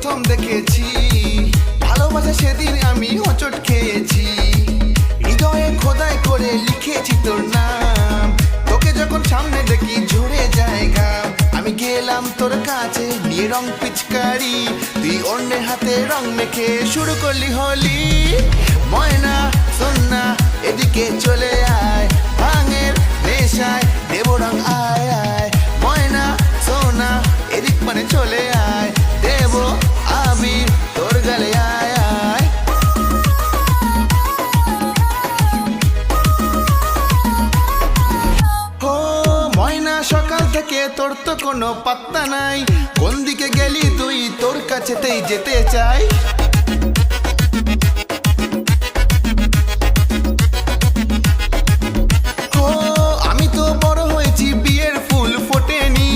প্রথম দেখেছি, ভালোবাসা সেদিন আমি হোঁচট খেয়েছি। হৃদয়ে খোদাই করে লিখেছি তোর নাম, তোকে যখন সামনে দেখি ঝরে যায় ঘাম। আমি গেলাম তোর কাছে নিয়ে রং পিচকারি, তুই অন্যের হাতে রং মেখে শুরু করলি হোলি। ময়না শোন না এদিকে চলে আয়, ভাঙের নেশায় দেব রং আয় আয়। ময়না সোনা এদিক মানে চলে আয়, দেব আবির তোর গালে আয় আয়। ও ময়না সকাল থেকে তোর তো কোনো পাত্তা নাই, কোন দিকে গেলি তুই, তোর কাছেতেই যেতে চাই। ও আমি তো বড় হয়েছি, বিয়ের ফুল ফোটেনি,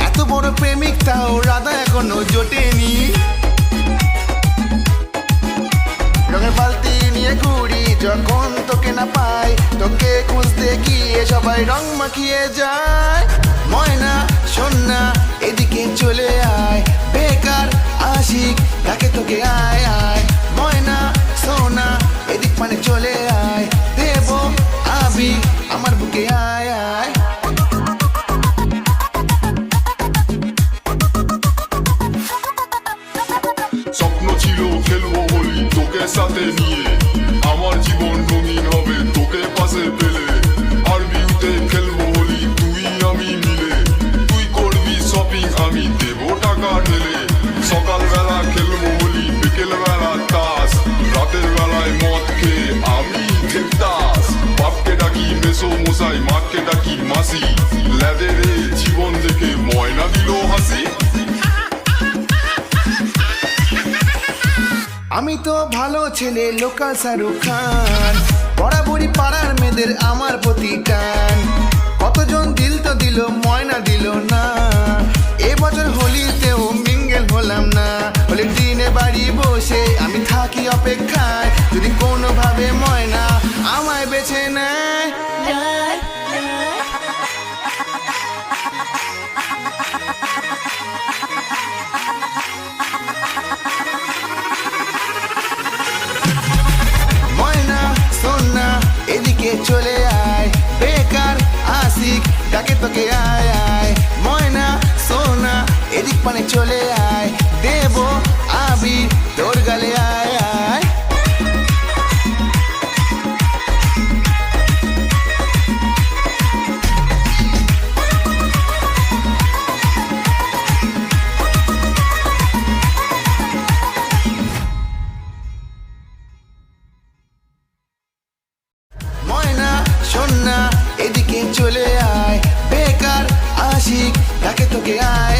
এত বড় প্রেমিক তাও রাধা এখনো জোটেনি। রঙের বালতি নিয়ে ঘুরি যখন তোকে না পাই, তোকে খুঁজতে গিয়ে সবাই রং মাখিয়ে যায়। ময়না শোন না এদিকে চলে আয়, বেকার আশিক ডাকে তোকে আয় আয়। ময়না সোনা এদিক মানে চলে আয়, দেব আবির আমার বুকে আয় আয়। স্বপ্ন ছিল খেলবো হোলি তোকে সাথে নিয়ে, আমার জীবন রঙিন হবে তোকে পাশে পেলে। আর বিউতে খেলবো হোলি তুই আমি মিলে, তুই করবি শপিং আমি দেব টাকা ঢেলে। সকালবেলা খেলবো হোলি, বিকেল বেলা তাস, রাতের বেলায় মদ খেয়ে আমি দেবদাস। বাপকে ডাকি মেসো মশাই, মাকে ডাকি মাসি, ল্যাদে রে জীবন দেখে ময়না দিল হাসি। আমি তো ভালো ছেলে লোকাল শাহরুখ খান, বরাবরই পাড়ার মেয়েদের আমার প্রতি টান। কতজন দিল তো দিল, ময়না দিল না, এবছর হোলিতেও মিঙ্গেল হলাম না। হোলির দিনে বাড়ি বসে আমি থাকি অপেক্ষায়, যদি কোনোভাবে ময়না আমায় বেছে নেয়। ময়না সোনা এদিকে চলে আয়, বেকার আশিক ডাকে তোকে আয় আয়। ময়না সোনা এদিক পানে চলে আয়, দেব আবির তোর গালে আয় আয়। ময়না শোন না এদিকে চলে আয়, বেকার আশিক ডাকে তোকে আয়